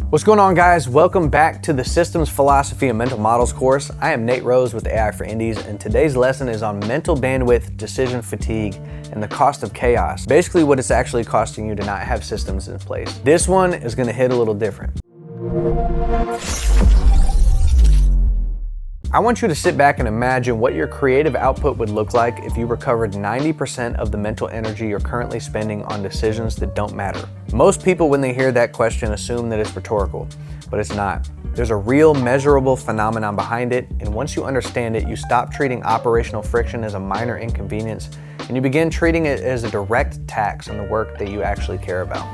What's going on, guys? Welcome back to the Systems Philosophy and Mental Models course. I am Nate Rose with AI for Indies, and today's lesson is on mental bandwidth, decision fatigue, and the cost of chaos. Basically what it's actually costing you to not have systems in place. This one is going to hit a little different. I want you to sit back and imagine what your creative output would look like if you recovered 90% of the mental energy you're currently spending on decisions that don't matter. Most people, when they hear that question, assume that it's rhetorical, but it's not. There's a real measurable phenomenon behind it, and once you understand it, you stop treating operational friction as a minor inconvenience, and you begin treating it as a direct tax on the work that you actually care about.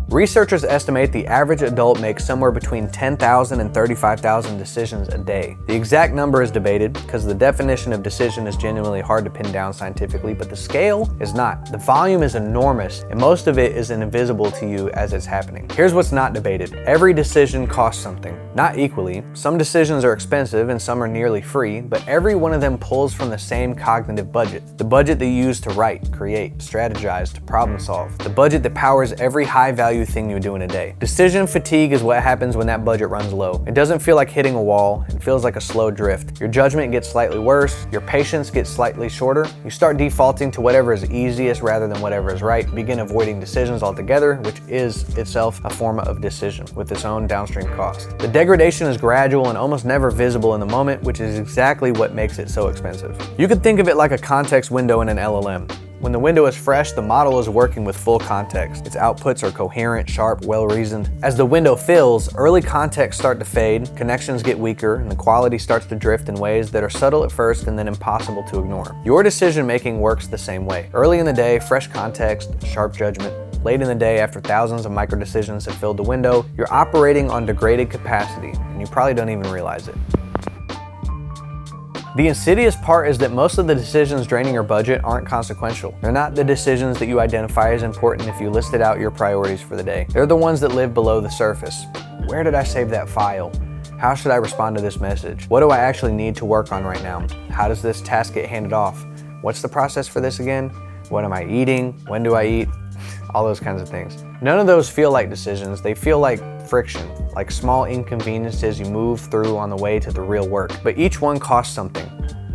Researchers estimate the average adult makes somewhere between 10,000 and 35,000 decisions a day. The exact number is debated because the definition of decision is genuinely hard to pin down scientifically, but the scale is not. The volume is enormous, and most of it is invisible to you as it's happening. Here's what's not debated. Every decision costs something, not equally. Some decisions are expensive and some are nearly free, but every one of them pulls from the same cognitive budget. The budget that you use to write, create, strategize, to problem solve. The budget that powers every high-value thing you do in a day. Decision fatigue is what happens when that budget runs low. It doesn't feel like hitting a wall, it feels like a slow drift. Your judgment gets slightly worse, your patience gets slightly shorter, you start defaulting to whatever is easiest rather than whatever is right, begin avoiding decisions altogether, which is itself a form of decision with its own downstream cost. The degradation is gradual and almost never visible in the moment, which is exactly what makes it so expensive. You could think of it like a context window in an LLM. When the window is fresh, the model is working with full context. Its outputs are coherent, sharp, well-reasoned. As the window fills, early contexts start to fade, connections get weaker, and the quality starts to drift in ways that are subtle at first and then impossible to ignore. Your decision-making works the same way. Early in the day, fresh context, sharp judgment. Late in the day, after thousands of micro-decisions have filled the window, you're operating on degraded capacity, and you probably don't even realize it. The insidious part is that most of the decisions draining your budget aren't consequential. They're not the decisions that you identify as important if you listed out your priorities for the day. They're the ones that live below the surface. Where did I save that file? How should I respond to this message? What do I actually need to work on right now? How does this task get handed off? What's the process for this again? What am I eating? When do I eat? All those kinds of things. None of those feel like decisions. They feel like friction, like small inconveniences you move through on the way to the real work. But each one costs something.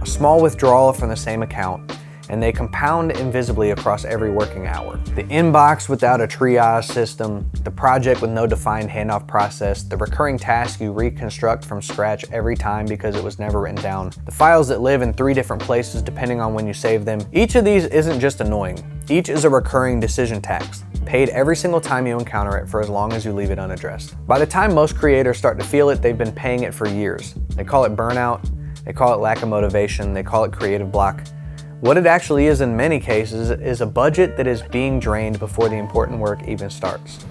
A small withdrawal from the same account, and they compound invisibly across every working hour. The inbox without a triage system, the project with no defined handoff process, the recurring task you reconstruct from scratch every time because it was never written down, the files that live in 3 different places depending on when you save them. Each of these isn't just annoying. Each is a recurring decision tax, paid every single time you encounter it for as long as you leave it unaddressed. By the time most creators start to feel it, they've been paying it for years. They call it burnout, they call it lack of motivation, they call it creative block. What it actually is in many cases is a budget that is being drained before the important work even starts.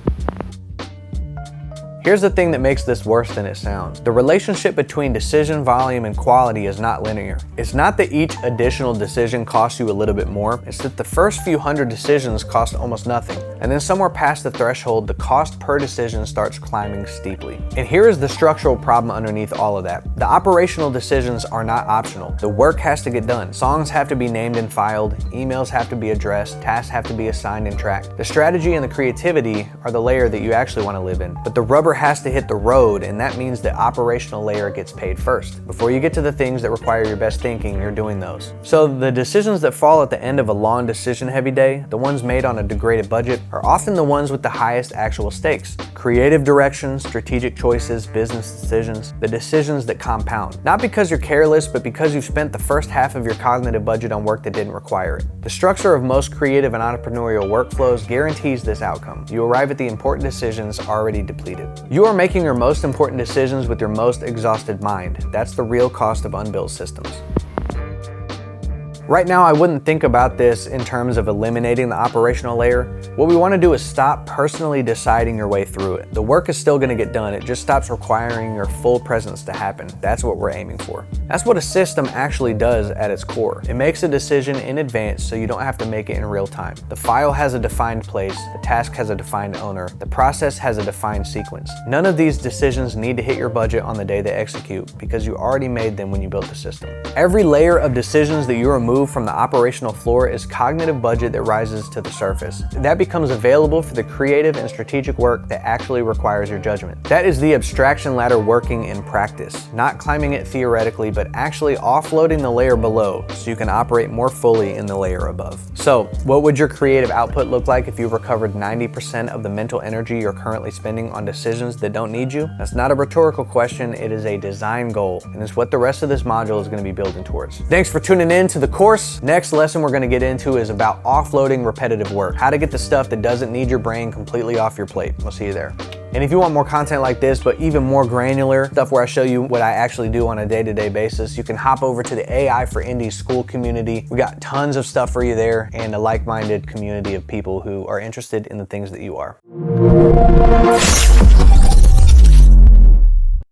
Here's the thing that makes this worse than it sounds. The relationship between decision volume and quality is not linear. It's not that each additional decision costs you a little bit more, it's that the first few hundred decisions cost almost nothing. And then somewhere past the threshold, the cost per decision starts climbing steeply. And here is the structural problem underneath all of that. The operational decisions are not optional. The work has to get done. Songs have to be named and filed, emails have to be addressed, tasks have to be assigned and tracked. The strategy and the creativity are the layer that you actually want to live in. But the rubber has to hit the road, and that means the operational layer gets paid first. Before you get to the things that require your best thinking, you're doing those. So the decisions that fall at the end of a long decision-heavy day, the ones made on a degraded budget, are often the ones with the highest actual stakes. Creative direction, strategic choices, business decisions, the decisions that compound. Not because you're careless, but because you've spent the first half of your cognitive budget on work that didn't require it. The structure of most creative and entrepreneurial workflows guarantees this outcome. You arrive at the important decisions already depleted. You are making your most important decisions with your most exhausted mind. That's the real cost of unbuilt systems. Right now, I wouldn't think about this in terms of eliminating the operational layer. What we want to do is stop personally deciding your way through it. The work is still going to get done. It just stops requiring your full presence to happen. That's what we're aiming for. That's what a system actually does at its core. It makes a decision in advance so you don't have to make it in real time. The file has a defined place, the task has a defined owner, the process has a defined sequence. None of these decisions need to hit your budget on the day they execute because you already made them when you built the system. Every layer of decisions that you remove removed from the operational floor is cognitive budget that rises to the surface. That becomes available for the creative and strategic work that actually requires your judgment. That is the abstraction ladder working in practice, not climbing it theoretically, but actually offloading the layer below so you can operate more fully in the layer above. So, what would your creative output look like if you recovered 90% of the mental energy you're currently spending on decisions that don't need you? That's not a rhetorical question, it is a design goal, and it's what the rest of this module is going to be building towards. Thanks for tuning in to the course. Next lesson we're going to get into is about offloading repetitive work, how to get the stuff that doesn't need your brain completely off your plate. We'll see you there. And if you want more content like this, but even more granular stuff where I show you what I actually do on a day-to-day basis, you can hop over to the AI for Indies Skool community. We got tons of stuff for you there and a like-minded community of people who are interested in the things that you are.